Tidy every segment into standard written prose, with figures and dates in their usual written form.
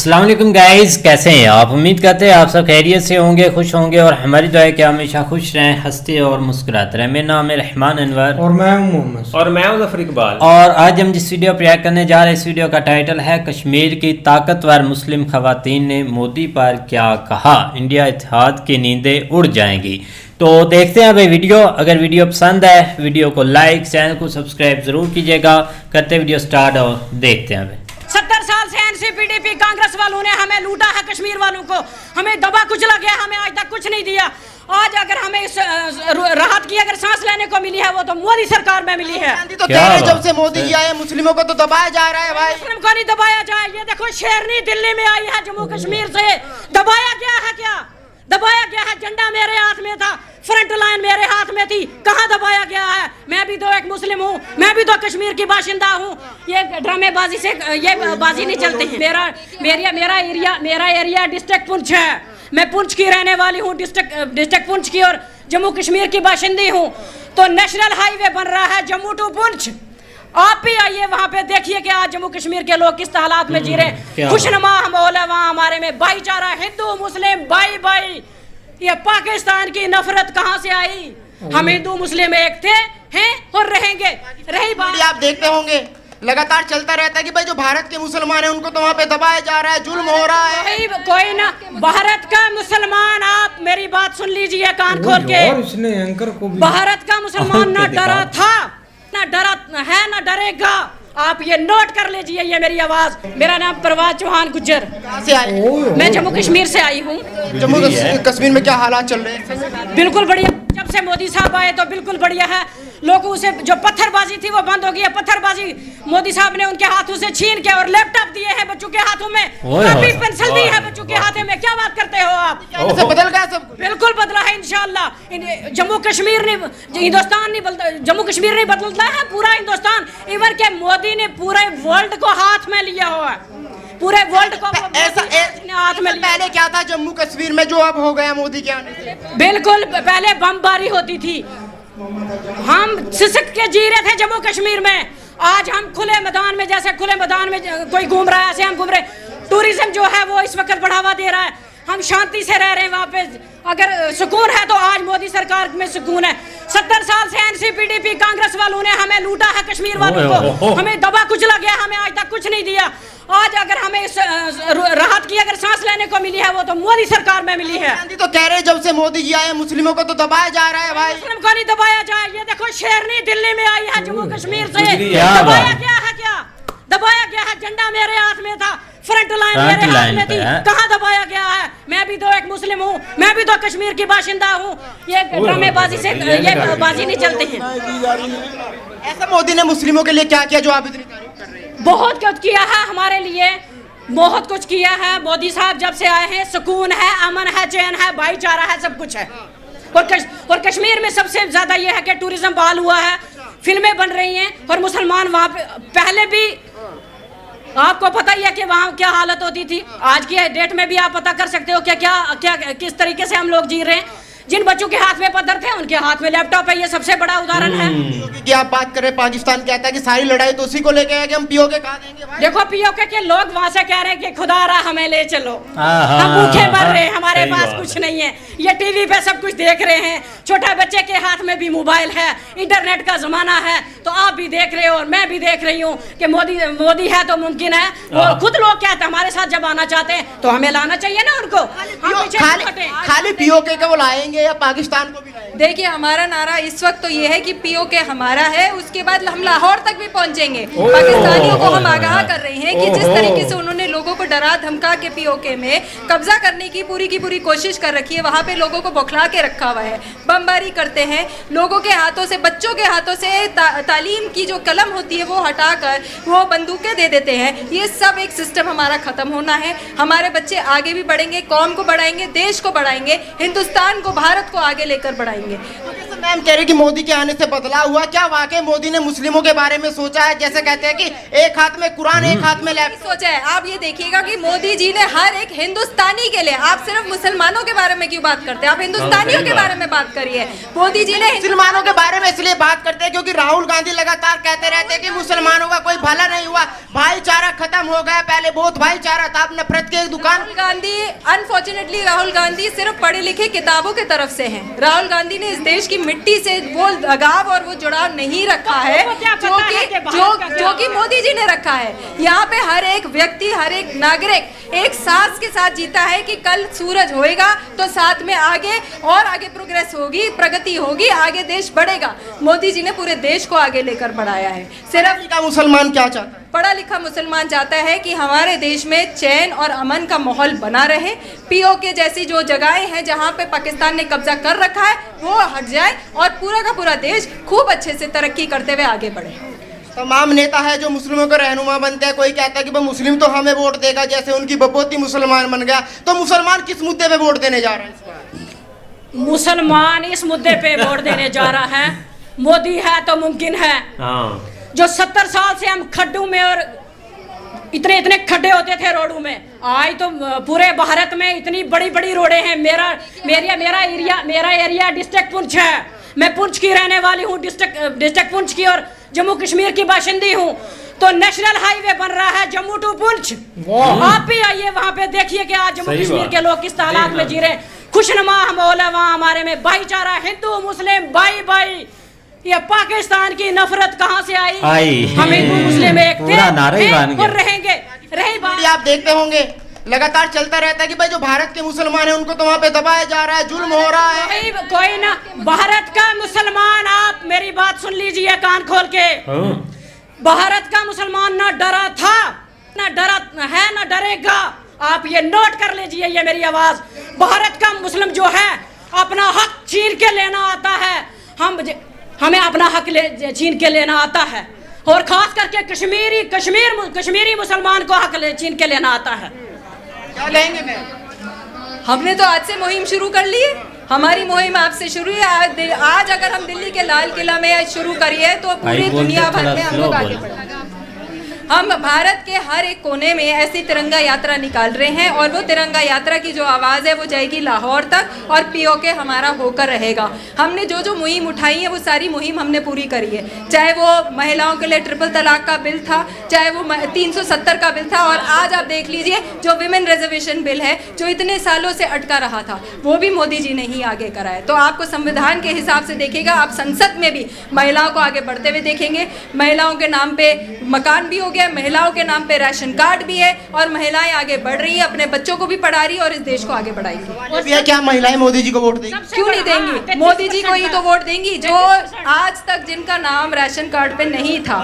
अस्सलाम वालेकुम गाइस, कैसे हैं आप। उम्मीद करते हैं आप सब खैरियत से होंगे, खुश होंगे और हमारी दुआ है कि हमेशा खुश रहें, हंसते और मुस्कुराते रहें। मेरा नाम है रहमान अनवर और मैं हूं मोहम्मद और मैं हूं जफर इकबाल। और आज हम जिस वीडियो पर रिएक्ट करने जा रहे हैं, इस वीडियो का टाइटल है कश्मीर की ताकतवर मुस्लिम खवातीन ने मोदी पर क्या कहा, इंडिया इत्तेहाद की नींदें उड़ जाएंगी। तो देखते हैं भाई वीडियो। अगर वीडियो पसंद है वीडियो को लाइक, चैनल को सब्सक्राइब जरूर कीजिएगा। करते वीडियो स्टार्ट और देखते हैं भाई। 70 साल से एनसीपीडीपी कांग्रेस वालों ने हमें लूटा है, कश्मीर वालों को हमें दबा कुचला गया, हमें आज तक कुछ नहीं दिया। आज अगर हमें इस राहत की अगर सांस लेने को मिली है वो तो मोदी सरकार में मिली है। तो कह रहे जब से मोदी जी आए मुस्लिमों को तो दबाया जा रहा है भाई। मुस्लिम को नहीं दबाया जाए। ये देखो शेरनी दिल्ली में आई है जम्मू कश्मीर से, दबाया गया है क्या? दबाया गया है। झंडा मेरे हाथ में था, फ्रंट लाइन मेरे हाथ में थी, कहाँ दबाया गया है? मैं भी तो एक मुस्लिम हूँ, मैं भी तो कश्मीर की बाशिंदा हूँ। ये ड्रामेबाजी से ये बाजी नहीं चलती है। मेरा एरिया डिस्ट्रिक्ट पुंछ है, मैं पुंछ की रहने वाली हूँ, डिस्ट्रिक्ट पुंछ की और जम्मू कश्मीर की बाशिंदी हूँ। तो नेशनल हाईवे बन रहा है जम्मू टू पुंछ। आप भी आइए वहाँ पे, देखिए कि आज जम्मू कश्मीर के लोग किस हालात में जी रहे हैं। खुशनुमा माहौल है वहाँ, हमारे में भाईचारा, हिंदू मुस्लिम भाई भाई। ये पाकिस्तान की नफरत कहाँ से आई? हम हिंदू मुस्लिम एक थे, हैं और रहेंगे। रही बात, आप देखते होंगे लगातार चलता रहता है कि भाई जो भारत के मुसलमान हैं उनको तो वहाँ पे दबाया जा रहा है, जुल्म हो रहा है। कोई ना, भारत का मुसलमान, आप मेरी बात सुन लीजिए कान खोल के। इसने एंकर को भी भारत का मुसलमान ना डरा था, ना डरा है, ना डरेगा। आप ये नोट कर लीजिए, ये मेरी आवाज। मेरा नाम परवाज चौहान गुज्जर। कहाँ से आए? मैं जम्मू कश्मीर से आई हूँ। जम्मू कश्मीर में क्या हालात चल रहे हैं? बिल्कुल बढ़िया। जब से मोदी साहब आए तो बिल्कुल बढ़िया है। लोगों से जो पत्थरबाजी थी वो बंद हो गई है। पत्थरबाजी मोदी साहब ने उनके हाथों से छीन के और लैपटॉप दिए हैं बच्चों के हाथों में, काफी पेंसिल दी है बच्चों के हाथों में। क्या बात करते हो आप? बदल गया सब? बिल्कुल बदला है इंशाल्लाह। जम्मू कश्मीर नहीं, हिंदुस्तान नहीं बदलता, जम्मू कश्मीर नहीं बदलता है, पूरा हिंदुस्तान। इवन के मोदी ने पूरे वर्ल्ड को हाथ में लिया हुआ है, पूरे वर्ल्ड को ऐसा हाथ में। पहले क्या था जम्मू कश्मीर में जो अब हो गया मोदी के आने से? बिल्कुल, पहले बमबारी होती थी, हम सिसक के जी रहे थे जम्मू कश्मीर में। आज हम खुले मैदान में, जैसे खुले मैदान में कोई घूम रहा है ऐसे हम घूम रहे। टूरिज्म जो है वो इस वक्त बढ़ावा दे रहा है, हम शांति से रह रहे हैं वहाँ पे। अगर सुकून है तो आज मोदी सरकार में सुकून है। 70 साल से एनसीपीडीपी कांग्रेस वालों ने हमें लूटा है, कश्मीर वालों को हमें दबा कुचला गया, हमें आज तक कुछ नहीं दिया। आज अगर हमें इस राहत की अगर सांस लेने को मिली है वो तो मोदी सरकार में मिली है। तो कह रहे जब से मोदी जी आए मुस्लिमों को तो दबाया जा रहा है भाई। मुस्लिम को नहीं दबाया जाए। ये देखो शेरनी दिल्ली में आई है जम्मू कश्मीर से, दबाया गया है क्या? दबाया गया है। झंडा मेरे हाथ में था, फ्रंट लाइन मेरे हाथ में थी, कहाँ दबाया गया है? मैं भी तो एक मुस्लिम हूँ, मैं भी तो कश्मीर की बाशिंदा हूँ। ये ड्रामेबाजी से ये बाजी नहीं चलती है। ऐसा मोदी ने मुस्लिमों के लिए क्या किया जो आप इतनी तारीफ कर रहे हैं? बहुत कुछ किया है हमारे लिए, बहुत कुछ किया है। मोदी साहब जब से आए हैं सुकून है, अमन है, चैन है, भाईचारा है, सब कुछ है। और कश्मीर में सबसे ज्यादा ये है कि टूरिज्म बहाल हुआ है, फिल्में बन रही हैं और मुसलमान वहाँ पे, पहले भी आपको पता ही है कि वहाँ क्या हालत होती थी। आज की डेट में भी आप पता कर सकते हो कि क्या किस तरीके से हम लोग जी रहे हैं। जिन बच्चों के हाथ में पत्थर थे उनके हाथ में लैपटॉप है, ये सबसे बड़ा उदाहरण है। कि आप बात करें, पाकिस्तान कहता है कि सारी लड़ाई तो उसी को लेके है कि हम पीओके कहा देंगे भाई। देखो पीओके के लोग वहाँ से कह रहे हैं कि खुदा रहा हमें ले चलो, हम भूखे मर रहे हैं, हमारे पास कुछ नहीं है। ये टीवी पे सब कुछ देख रहे हैं, छोटे बच्चे के हाथ में भी मोबाइल है, इंटरनेट का जमाना है। तो आप भी देख रहे हो और मैं भी देख रही हूँ कि मोदी है तो मुमकिन है। वो खुद लोग कहते हैं हमारे साथ जब आना चाहते हैं तो हमें लाना चाहिए ना उनको। खाली पीओके को लाएंगे या पाकिस्तान को भी लाएंगे? देखिए हमारा नारा इस वक्त तो ये है कि पीओके हमारा है, उसके बाद हम लाहौर तक भी पहुंचेंगे। पाकिस्तानियों को हम आगाह कर रहे हैं कि जिस तरीके से उन्होंने लोगों को डरा धमका के पीओके में कब्जा करने की पूरी कोशिश कर रखी है, वहाँ पे लोगों को बौखला के रखा हुआ है, बमबारी करते हैं, लोगों के हाथों से, बच्चों के हाथों से तालीम की जो कलम होती है वो हटाकर वो बंदूकें दे देते हैं। ये सब एक सिस्टम हमारा खत्म होना है। हमारे बच्चे आगे भी बढ़ेंगे, कौम को बढ़ाएंगे, देश को बढ़ाएंगे, हिंदुस्तान को, भारत को आगे लेकर बढ़ाएंगे। मैम कह रही कि मोदी के आने से बदलाव हुआ, क्या वाकई मोदी ने मुस्लिमों के बारे में सोचा है? जैसे कहते हैं कि एक हाथ में कुरान एक हाथ में लैपटॉप। सोचा है, आप ये देखिएगा कि मोदी जी ने हर एक हिंदुस्तानी के लिए, आप सिर्फ मुसलमानों के बारे में क्यों बात करते हैं, आप हिंदुस्तानियों के बारे में बात करिए। मोदी जी ने मुसलमानों के बारे में इसलिए बात करते हैं क्योंकि राहुल गांधी लगातार कहते रहते हैं कि मुसलमानों का कोई भला नहीं हुआ, भाईचारा खत्म हो गया, पहले बहुत भाईचारा था, अब नफरत की एक दुकान। राहुल गांधी, अनफॉर्चुनेटली राहुल गांधी सिर्फ पढ़े लिखे किताबों के तरफ से हैं। राहुल गांधी ने इस देश की मिट्टी से वो लगाव और वो जुड़ाव नहीं रखा है जो कि मोदी जी ने रखा है। यहाँ पे हर एक व्यक्ति, हर एक नागरिक एक सांस के साथ जीता है कि कल सूरज होएगा तो साथ में आगे और आगे प्रोग्रेस होगी, प्रगति होगी, आगे देश बढ़ेगा। मोदी जी ने पूरे देश को आगे लेकर बढ़ाया है। सिर्फ का मुसलमान क्या चाहता है? पढ़ा लिखा मुसलमान चाहता है कि हमारे देश में चैन और अमन का माहौल बना रहे, पीओके जैसी जो जगहें हैं जहां पे पाकिस्तान ने कब्जा कर रखा है वो हट जाए और पूरा का पूरा देश खूब अच्छे से तरक्की करते हुए आगे बढ़े। तमाम नेता है जो मुस्लिमों के रहनुमा बनते हैं, कोई कहता है कि भाई मुस्लिम तो हमें वोट देगा, जैसे उनकी बपोती मुसलमान बन गया, तो मुसलमान किस मुद्दे पे वोट देने जा रहे हैं इस बार? मुसलमान इस मुद्दे पे वोट देने जा रहा है, मोदी है तो मुमकिन है। जो 70 साल से हम खड्डों में और इतने इतने खड्डे होते थे रोडों में, आज तो पूरे भारत में इतनी बड़ी बड़ी रोडें हैं। मेरा एरिया डिस्ट्रिक्ट पुंछ है, मैं पुंछ की रहने वाली हूँ, डिस्ट्रिक्ट पुंछ की और जम्मू कश्मीर की बाशिंदी हूँ। तो नेशनल हाईवे बन रहा है जम्मू टू पुंछ, आप भी आइए वहाँ पे देखिए कि आज जम्मू कश्मीर के लोग किस हालात में जी रहे हैं। खुशनुमा माहौल है वहाँ, हमारे में भाईचारा, हिंदू मुस्लिम भाई भाई। ये पाकिस्तान की नफरत कहाँ से आई? हम हिंदू मुस्लिम एक थे और रहेंगे। रही बात, आप देखते होंगे लगातार चलता रहता है कि भाई जो भारत के मुसलमान हैं उनको तो वहाँ पे दबाया जा रहा है, जुल्म हो रहा है। कोई ना, भारत का मुसलमान, आप मेरी बात सुन लीजिए कान खोल के। भारत का मुसलमान ना डरा था, ना डरा है, ना डरेगा। आप ये नोट कर लीजिए, ये मेरी आवाज। भारत का मुस्लिम जो है अपना हक छीन के लेना आता है, हमें अपना हक छीन के लेना आता है, और खास करके कश्मीरी मुसलमान को हक छीन के लेना आता है। क्या कहेंगे मैं? हमने तो आज से मुहिम शुरू कर ली है, हमारी मुहिम आपसे शुरू है। आज अगर हम दिल्ली के लाल किला में शुरू करिए तो पूरी दुनिया भर में हम लोग आगे बढ़ेंगे। हम भारत के हर एक कोने में ऐसी तिरंगा यात्रा निकाल रहे हैं और वो तिरंगा यात्रा की जो आवाज़ है वो जाएगी लाहौर तक और पीओके हमारा होकर रहेगा। हमने जो जो मुहिम उठाई है वो सारी मुहिम हमने पूरी करी है, चाहे वो महिलाओं के लिए ट्रिपल तलाक का बिल था, चाहे वो 370 का बिल था, और आज आप देख लीजिए जो विमेन रिजर्वेशन बिल है जो इतने सालों से अटका रहा था वो भी मोदी जी ने ही आगे कराया। तो आपको संविधान के हिसाब से देखेगा, आप संसद में भी महिलाओं को आगे बढ़ते हुए देखेंगे। महिलाओं के नाम पे मकान भी हो गया, महिलाओं के नाम पे राशन कार्ड भी है, और महिलाएं आगे बढ़ रही है, अपने बच्चों को भी पढ़ा रही है और इस देश को आगे बढ़ाएंगी। क्या महिलाएं मोदी जी को वोट देंगी? क्यों नहीं देंगी? मोदी जी को ही तो वोट देंगी। जो आज तक जिनका नाम राशन कार्ड पे नहीं था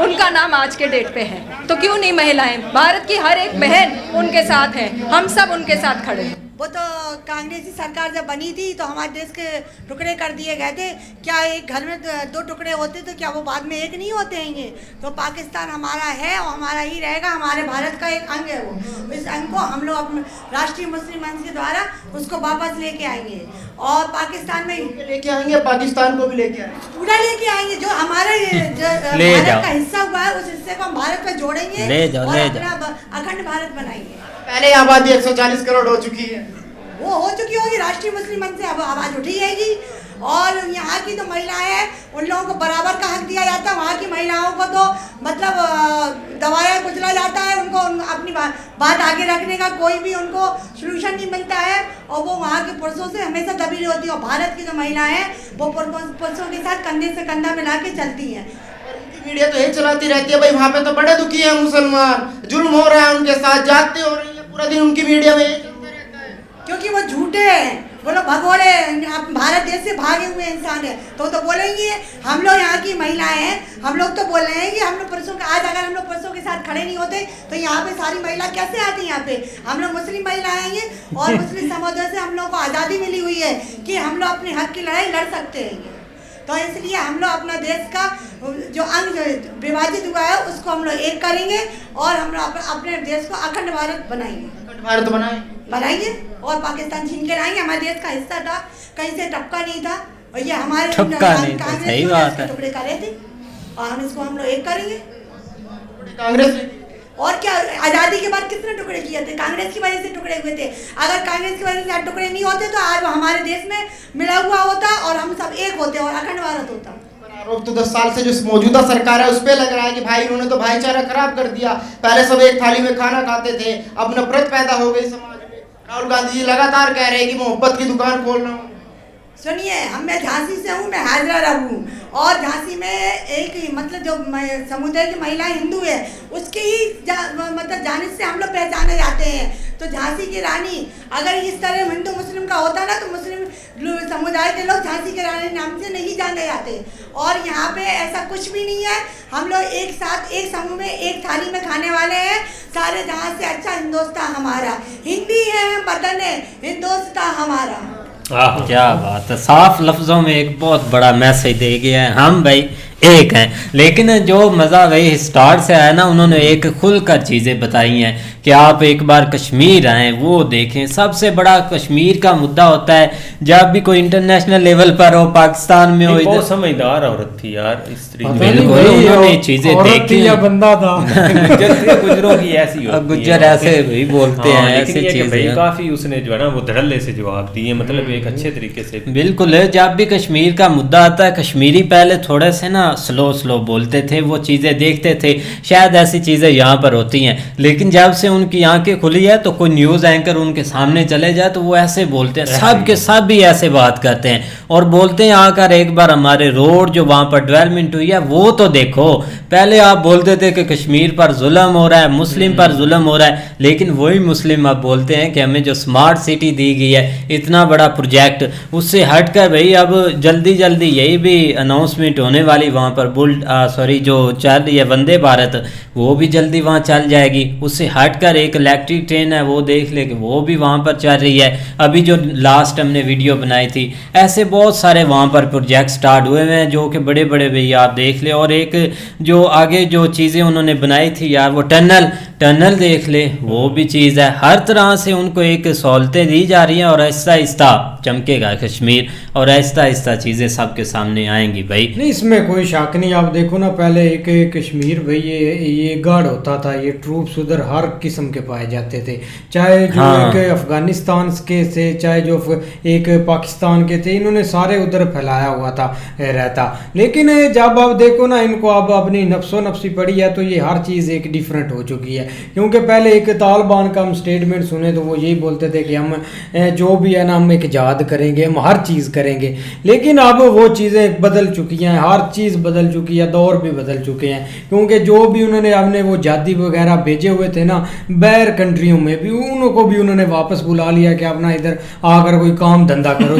उनका नाम आज के डेट पे है, तो क्यों नहीं महिलाएं? भारत की हर एक बहन उनके साथ है, हम सब उनके साथ खड़े हैं। वो तो कांग्रेसी सरकार जब बनी थी तो हमारे देश के टुकड़े कर दिए गए थे। क्या एक घर में 2 टुकड़े होते तो क्या वो बाद में एक नहीं होते हैं? ये तो पाकिस्तान हमारा है और हमारा ही रहेगा, हमारे भारत का एक अंग है वो। इस अंग को हम लोग अपने राष्ट्रीय मुस्लिम मंच के द्वारा उसको वापस लेके आएंगे और पाकिस्तान में लेके आएंगे, पाकिस्तान को भी लेके आएंगे, पूरा लेके आएंगे। जो हमारे भारत का हिस्सा हुआ है उस हिस्से को हम भारत में जोड़ेंगे और अपना अखंड भारत बनाएंगे। पहले आबादी 140 करोड़ हो चुकी है, वो हो चुकी होगी, राष्ट्रीय मुस्लिम मंच से अब आवाज उठी जाएगी। और यहाँ की तो महिलाएं हैं उन लोगों को बराबर का हक दिया जाता है। वहाँ की महिलाओं को तो मतलब दबाया कुचला जाता है, उनको अपनी बात आगे रखने का कोई भी उनको सोल्यूशन नहीं मिलता है, और वो वहाँ के पुरुषों से हमेशा दबी होती है। और भारत की जो महिलाएं हैं वो पुरुषों के साथ कंधे से कंधा मिला के चलती हैं। मीडिया तो यही चलाती रहती है भाई वहाँ पे तो बड़े दुखी है मुसलमान, जुल्म हो रहा है उनके साथ, जाते हो रही है, पूरा दिन उनकी मीडिया में चलता रहता है। क्योंकि वो झूठे हैं, वो लोग भगोड़े भारत देश से भागे हुए इंसान है, तो बोलेंगे हम लोग यहाँ की महिलाएं हैं, हम लोग तो बोल रहे हैं कि हम लोग पुरुषों के, आज अगर हम लोग पुरुषों के साथ खड़े नहीं होते तो यहाँ पे सारी महिला कैसे आती? यहाँ पे हम लोग मुस्लिम महिलाएं हैं और मुस्लिम समुदाय से हम लोग को आज़ादी मिली हुई है कि हम लोग अपने हक की लड़ाई लड़ सकते हैं। तो इसलिए हम लोग अपना देश का जो अंग विभाजित हुआ है उसको हम लोग एक करेंगे और हम लोग अपने देश को अखंड भारत बनाएंगे। अखंड भारत बनाएंगे और पाकिस्तान छीन के लाएंगे। हमारे देश का हिस्सा था, कहीं से टपका नहीं था, और ये हमारे टुकड़े करे थे और हम इसको हम लोग एक करेंगे। कांग्रेस और क्या, आज़ादी के बाद कितने टुकड़े किए थे? कांग्रेस की वजह से टुकड़े हुए थे। अगर कांग्रेस की वजह से आज टुकड़े नहीं होते तो आज हमारे देश में मिला हुआ होता और हम सब एक होते और अखंड भारत होता। आरोप तो 10 साल से जो मौजूदा सरकार है उस पे लग रहा है कि भाई इन्होंने तो भाईचारा खराब कर दिया। पहले सब एक थाली में खाना खाते थे, अब नफरत पैदा हो गई समाज में। राहुल गांधी जी लगातार कह रहे हैं कि मोहब्बत की दुकान खोल रहा हूँ। सुनिए, मैं झांसी से हूँ, मैं हाजरा रहूँ और झांसी में एक मतलब जो समुदाय की महिला हिंदू है उसके ही मतलब जाने से हम लोग पहचाने जाते हैं। तो झांसी की रानी अगर इस तरह हिंदू मुस्लिम का होता ना तो मुस्लिम समुदाय के लोग झांसी के रानी नाम से नहीं जाने जाते। और यहाँ पे ऐसा कुछ भी नहीं है, हम लोग एक साथ एक समूह में एक थाली में खाने वाले हैं सारे। जहाँ से अच्छा हिंदुस्तान हमारा, हिंदी है वतन है, हिंदुस्तान हमारा। क्या बात है, साफ लफ्जों में एक बहुत बड़ा मैसेज दे गया है, हम भाई एक हैं। लेकिन जो मज़ा वही स्टार्ट से आया ना, उन्होंने एक खुलकर चीज़ें बताई हैं कि आप एक बार कश्मीर आएँ, वो देखें। सबसे बड़ा कश्मीर का मुद्दा होता है जब भी कोई इंटरनेशनल लेवल पर हो, पाकिस्तान में हो। बहुत समझदार औरत थी यार, स्त्री बिल्कुल, उन्होंने चीज़ें देखी या बंदा था। गुजरों की ऐसी होती है, गुज्जर ऐसे भी बोलते हैं, ऐसी चीज़ें। काफ़ी उसने जो है ना वो धड़ल्ले से जवाब दिए, मतलब एक अच्छे तरीके से। बिल्कुल, जब भी कश्मीर का मुद्दा आता है, कश्मीरी पहले थोड़े से ना स्लो बोलते थे, वो चीज़ें देखते थे, शायद ऐसी चीज़ें यहाँ पर होती हैं। लेकिन जब से उनकी आंखें खुली है तो कोई न्यूज़ एंकर उनके सामने चले जाए तो वो ऐसे बोलते हैं, सब के सब भी ऐसे बात करते हैं और बोलते हैं आकर एक बार हमारे रोड जो वहाँ पर डेवलपमेंट हुई है वो तो देखो। पहले आप बोलते थे कि कश्मीर पर जुल्म हो रहा है, मुस्लिम पर जुल्म हो रहा है, लेकिन वही मुस्लिम अब बोलते हैं कि हमें जो स्मार्ट सिटी दी गई है, इतना बड़ा प्रोजेक्ट, उससे हटकर भाई अब जल्दी जल्दी यही भी अनाउंसमेंट होने वाली वहाँ पर जो चल रही है वंदे भारत, वो भी जल्दी वहाँ चल जाएगी। उससे हटकर एक इलेक्ट्रिक ट्रेन है वो देख ले कि वो भी वहाँ पर चल रही है। अभी जो लास्ट हमने वीडियो बनाई थी, ऐसे बहुत सारे वहाँ पर प्रोजेक्ट स्टार्ट हुए हैं जो कि बड़े बड़े भाई आप देख ले। और एक जो आगे जो चीज़ें उन्होंने बनाई थी यार, वो टनल देख ले, वो भी चीज़ है। हर तरह से उनको एक सहूलतें दी जा रही हैं और आहिस्ता आहिस्ता चमकेगा कश्मीर और आहिस्ता आहिस्ता चीज़ें सबके सामने आएंगी भाई। नहीं, इसमें कोई शक नहीं। आप देखो ना, पहले एक कश्मीर भाई ये गार्ड होता था, ये ट्रूप्स उधर हर किस्म के पाए जाते थे, चाहे जो एक अफगानिस्तान के से, चाहे जो एक पाकिस्तान के थे, इन्होंने सारे उधर फैलाया हुआ था रहता। लेकिन जब आप देखो ना, इनको अब अपनी नफ्सो नफ्सी पड़ी है तो ये हर चीज़ एक डिफरेंट हो चुकी है। क्योंकि पहले एक तालिबान का हम स्टेटमेंट सुने तो वो यही बोलते थे कि हम जो भी है ना हम एक इजाद करेंगे, हम हर चीज़ करेंगे। लेकिन अब वो चीज़ें बदल चुकी हैं, हर चीज़ बदल चुकी है, दौर भी बदल चुके हैं। क्योंकि जो भी उन्होंने अपने वो जादी वगैरह भेजे हुए थे ना बैर कंट्रियों में भी, उनको भी उन्होंने वापस बुला लिया कि अपना इधर आकर कोई काम धंधा करो,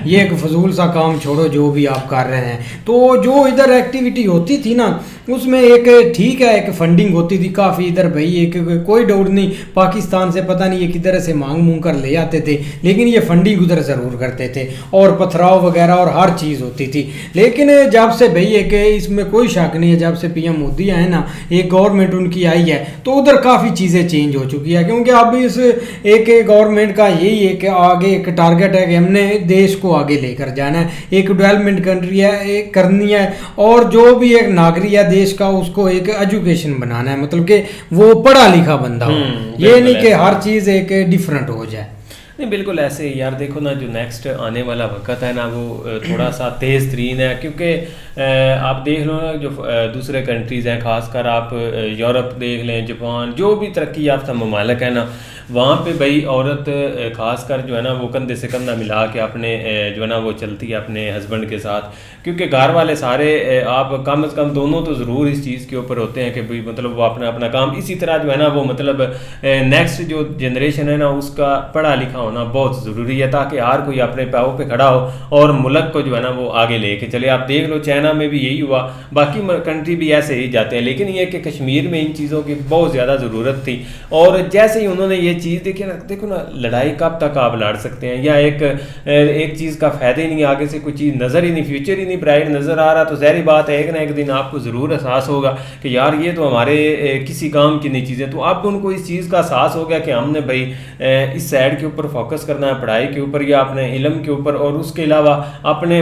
ये एक फजूल सा काम छोड़ो जो भी आप कर रहे हैं। तो जो इधर एक्टिविटी होती थी ना उसमें एक ठीक है, एक फंडिंग होती थी काफ़ी इधर भाई, एक कोई डाउट नहीं, पाकिस्तान से पता नहीं ये किधर से मांग कर ले आते थे, लेकिन ये फंडिंग उधर ज़रूर करते थे और पथराव वगैरह और हर चीज़ होती थी। लेकिन जब से भाई एक इसमें कोई शक नहीं है, जब से पीएम मोदी आए ना, एक गवर्नमेंट उनकी आई है तो उधर काफ़ी चीज़ें चेंज हो चुकी है। क्योंकि अब इस एक गवर्नमेंट का यही एक आगे एक टारगेट है कि हमने देश को आगे लेकर जाना है, एक डेवलपमेंट कंट्री है एक करनी है, और जो भी एक नागरिक है देश का उसको एक एजुकेशन बनाना है, मतलब कि वो पढ़ा लिखा बंदा हो, ये नहीं कि हर चीज़ एक डिफरेंट हो जाए। नहीं, बिल्कुल ऐसे ही यार। देखो ना, जो नेक्स्ट आने वाला वक्त है ना वो थोड़ा सा तेज़ तरीन है। क्योंकि आप देख लो ना, जो दूसरे कंट्रीज़ हैं, ख़ासकर आप यूरोप देख लें, जापान, जो भी तरक्की याफ्ता ममालिक है ना, वहाँ पे भाई औरत ख़ासकर जो है ना वो कंधे से कंधा मिला के अपने जो है ना वो चलती है अपने हस्बैंड के साथ। क्योंकि घर वाले सारे आप कम से कम दोनों तो ज़रूर इस चीज़ के ऊपर होते हैं कि भाई मतलब वो अपना अपना काम, इसी तरह जो है ना वो मतलब नेक्स्ट जो जनरेशन है ना उसका पढ़ा लिखा होना बहुत ज़रूरी है, ताकि हर कोई अपने पाँव पे खड़ा हो और मुल्क को जो है ना वो आगे लेके चले। आप देख लो चाइना में भी यही हुआ, बाकी कंट्री भी ऐसे ही जाते हैं। लेकिन ये कि कश्मीर में इन चीज़ों की बहुत ज़्यादा ज़रूरत थी, और जैसे ही उन्होंने ये चीज़ देखिए ना, देखो ना, लड़ाई कब तक आप लड़ सकते हैं, या एक चीज़ का फ़ायदा ही नहीं, आगे से कोई चीज़ नज़र ही नहीं, फ्यूचर ही नहीं ब्राइट नज़र आ रहा, तो ज़ाहिर बात है एक ना एक दिन आपको ज़रूर एहसास होगा कि यार ये तो हमारे किसी काम की नहीं चीज़ें। तो अब उनको इस चीज़ का एहसास हो गया कि हमने भाई इस साइड के ऊपर फोकस करना है, पढ़ाई के ऊपर या अपने इल्म के ऊपर, और उसके अलावा अपने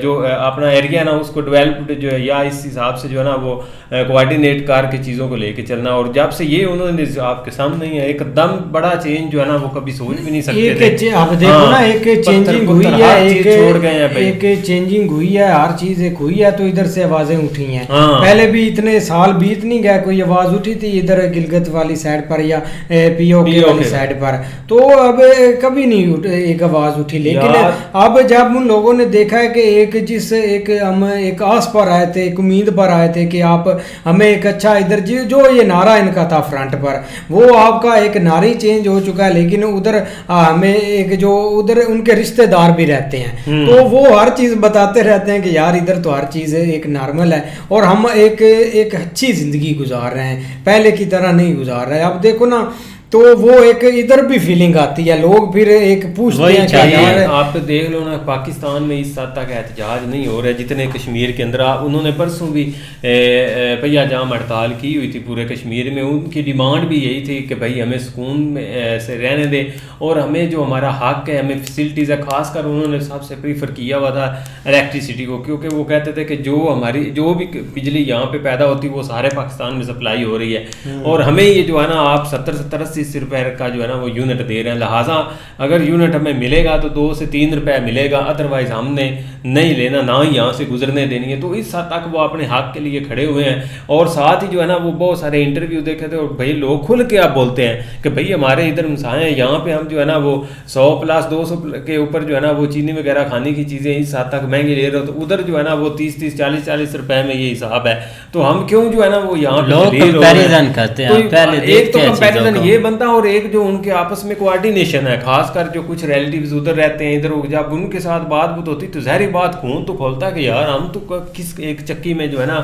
जो अपना एरिया ना उसको डेवलप्ड जो है या इस हिसाब से जो है ना वो कोऑर्डिनेट करके चीज़ों को लेके चलना। और जब से ये उन्होंने आपके सामने ही है एकदम बड़ा चेंज जो है ना वो कभी सोच भी नहीं सकते थे। आप देखो ना, एक चेंजिंग हुई है, छोड़ गए हैं भाई, एक चेंजिंग हुई है, हर चीज एक हुई है, तो इधर से आवाजें उठी हैं। हाँ। पहले भी इतने साल बीत नहीं गए, कोई आवाज उठी थी इधर गिलगित वाली साइड पर या पीओके वाली साइड पर, तो अब कभी नहीं एक आवाज उठी। लेकिन अब जब उन लोगों ने देखा है कि हम एक आस पर आए थे, एक उम्मीद पर आए थे कि आप हमें एक अच्छा इधर जो ये नारा इनका था फ्रंट पर, वो आपका एक नारा ही चेंज हो चुका है। लेकिन उधर हमें एक जो उधर उनके रिश्तेदार भी रहते हैं, तो वो हर चीज बताते रहते हैं कि यार इधर तो हर चीज एक नॉर्मल है और हम एक अच्छी जिंदगी गुजार रहे हैं, पहले की तरह नहीं गुजार रहे। अब देखो ना, तो वो एक इधर भी फीलिंग आती है, लोग फिर एक पूछते हैं क्या यार। आप देख लो ना, पाकिस्तान में इस हद तक एहतजाज नहीं हो रहा है जितने कश्मीर के अंदर। उन्होंने परसों भी पहिया जाम हड़ताल की हुई थी पूरे कश्मीर में। उनकी डिमांड भी यही थी कि भाई हमें सुकून में से रहने दें और हमें जो हमारा हक है, हमें फैसिलिटीज़ है। खासकर उन्होंने सबसे प्रीफर किया हुआ था इलेक्ट्रिसिटी को, क्योंकि वो कहते थे कि जो भी बिजली यहाँ पे पैदा होती है वो सारे पाकिस्तान में सप्लाई हो रही है, और हमें ये जो है ना आप 70-80 रुपए का जो है ना वो यूनिट दे रहे हैं, लिहाजा अगर यूनिट हमें मिलेगा तो 2 से 3 रुपए मिलेगा, अदरवाइज हमने नहीं लेना, ना ही यहाँ से गुजरने देनी है। तो इस हद तक वो अपने हक के लिए खड़े हुए हैं। और साथ ही जो है ना वो बहुत सारे इंटरव्यू देखे थे और भाई लोग खुल के आप बोलते हैं कि भाई हमारे इधर मसाए हैं, यहाँ पे हम जो है ना वो 100+200 के ऊपर जो है ना वो चीनी वगैरह खाने की चीज़ें इस हद तक महंगी ले रहे हो, तो उधर जो है ना वो 30-30 40-40 रुपए में ये हिसाब है। तो हम क्यों जो है ना वो यहाँ कंपैरिजन करते हैं, पहले एक तो कंपैरिजन ये बनता, और एक जो उनके आपस में कोऑर्डिनेशन है, खासकर जो कुछ रिलेटिव्स उधर रहते हैं इधर, जब उनके साथ बात होती तो ज़ाहिर बात खून तो खोलता कि यार हम तो किस एक चक्की में जो है ना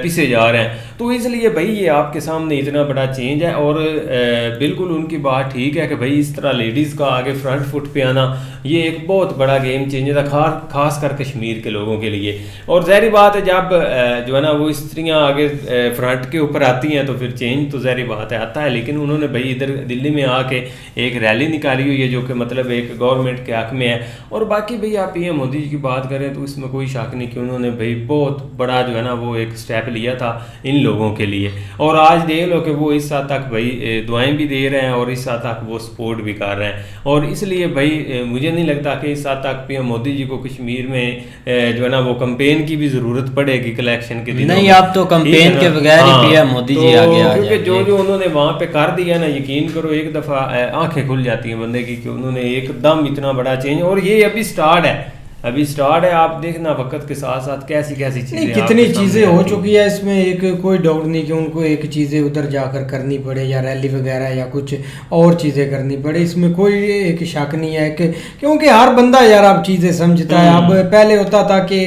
पिसे जा रहे हैं। तो इसलिए भाई ये आपके सामने इतना बड़ा चेंज है, और बिल्कुल उनकी बात ठीक है कि भाई इस तरह लेडीज़ का आगे फ्रंट फुट पे आना ये एक बहुत बड़ा गेम चेंजर था, खासकर कश्मीर के लोगों के लिए। और ज़ाहिर बात है जब जो है ना वो स्त्रियाँ आगे फ्रंट के ऊपर आती हैं तो फिर चेंज तो ज़ाहिर बात है आता है। लेकिन उन्होंने भाई इधर दिल्ली में आके एक रैली निकाली हुई है जो कि मतलब एक गवर्नमेंट के हक में है। और बाकी भाई आप पीएम मोदी जी की बात करें तो इसमें कोई शक नहीं कि उन्होंने भाई बहुत बड़ा जो है ना वो एक स्टेप लिया था इन लोगों के लिए, और आज देख लो कि वो इस हद तक भाई दुआएं भी दे रहे हैं और इस हद तक वो सपोर्ट भी कर रहे हैं। और इसलिए भाई मुझे नहीं लगता कि इस हद तक पीएम मोदी जी को कश्मीर में जो है ना वो कैंपेन की भी ज़रूरत पड़ेगी कलेक्शन के दिन। नहीं, आप तो कैंपेन के बगैर ही पीएम मोदी जी आगे आ क्योंकि जो उन्होंने वहाँ पे कर दिया ना, यकीन करो एक दफ़ा आंखें खुल जाती हैं बंदे की कि उन्होंने एकदम इतना बड़ा चेंज। और ये अभी स्टार्ट है, आप देखना वक्त के साथ साथ कैसी चीजें, कितनी चीज़ें हो चुकी है इसमें। एक कोई डाउट नहीं कि उनको एक चीज़ें उधर जाकर करनी पड़े या रैली वगैरह या कुछ और चीज़ें करनी पड़े, इसमें कोई एक शक नहीं है कि क्योंकि हर बंदा यार अब चीज़ें समझता है। अब पहले होता था कि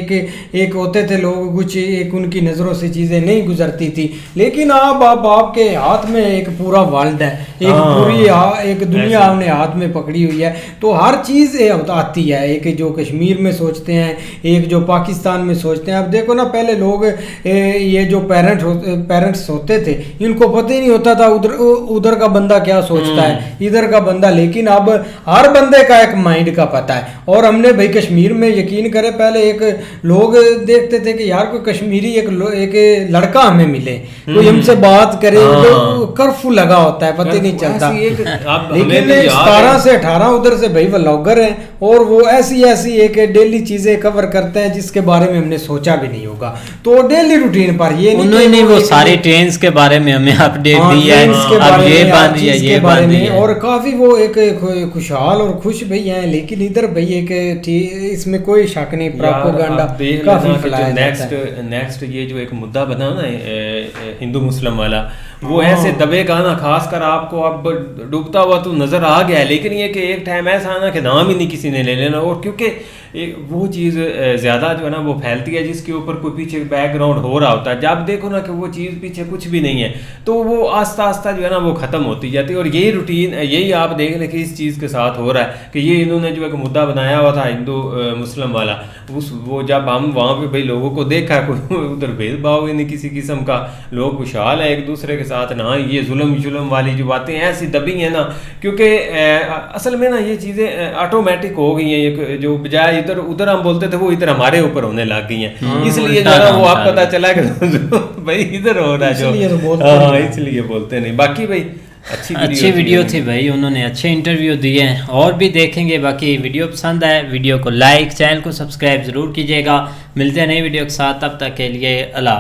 एक होते थे लोग, कुछ एक उनकी नज़रों से चीज़ें नहीं गुजरती थी, लेकिन अब आपके हाथ में एक पूरा वर्ल्ड है, एक पूरी एक दुनिया आपने हाथ में पकड़ी हुई है, तो हर चीज़ आती है। एक जो कश्मीर सोचते हैं, एक जो पाकिस्तान में सोचते हैं। अब देखो ना, पहले लोग ये जो पेरेंट्स होते थे इनको पता ही नहीं होता था उधर का बंदा क्या सोचता है, इधर का बंदा, लेकिन अब हर बंदे का एक माइंड का पता है। और हमने भाई कश्मीर में यकीन करे, पहले एक लोग देखते थे कि यार कोई कश्मीरी एक लड़का हमें मिले, कोई हमसे बात करे, तो कर्फ्यू लगा होता है, पता ही नहीं चलता। लेकिन 17 से 18 उधर से भाई व्लॉगर हैं और वो ऐसी एक डेली चीजें कवर करते हैं जिसके बारे में हमने सोचा भी नहीं होगा। तो डेली रूटीन पर ये नहीं वो सारी ट्रेन्स के बारे में हमें अपडेट दी है, अब ये बन रही है, ये बन रही है, और काफी वो एक खुशहाल और खुश भैया हैं। लेकिन इधर भैया के इसमें कोई शक नहीं, प्रोपेगेंडा काफी फैलाया जाता है। नेक्स्ट ये जो एक मुद्दा बना ना हिंदू मुस्लिम वाला, वो ऐसे दबेगा ना, खासकर आपको अब डूबता हुआ तो नजर आ गया है। लेकिन ये कि एक टाइम ऐसा आना कि नाम ही नहीं किसी ने ले लेना। और क्योंकि वो चीज़ ज़्यादा जो है ना वो फैलती है, जिसके ऊपर कोई पीछे बैकग्राउंड हो रहा होता है। जब आप देखो ना कि वो चीज़ पीछे कुछ भी नहीं है तो वो आस्ता आस्ता जो है ना वो ख़त्म होती जाती है। और यही रूटीन, यही आप देख लें कि इस चीज़ के साथ हो रहा है कि ये इन्होंने जो एक मुद्दा बनाया हुआ था हिंदू मुस्लिम वाला, वो जब हम वहाँ पे भाई लोगों को देखा, कोई उधर भेदभाव ही नहीं किसी किस्म का, लोग खुशहाल है एक दूसरे के साथ ना। ये जुल्म वाली जो बातें ऐसी दबी हैं ना, क्योंकि असल में ना ये चीज़ें ऑटोमेटिक हो गई हैं। ये जो बजाय इधर उधर हम बोलते थे वो इधर हमारे ऊपर होने लग गई हैं। इसलिए जो है वो आप पता चला कि भाई इधर हो रहा है जो, हाँ इसलिए बोलते नहीं। बाकी भाई अच्छी वीडियो थी भाई, उन्होंने अच्छे इंटरव्यू दिए हैं और भी देखेंगे। बाकी वीडियो पसंद आए वीडियो को लाइक, चैनल को सब्सक्राइब ज़रूर कीजिएगा। मिलते हैं नई वीडियो के साथ, तब तक के लिए अल्लाह।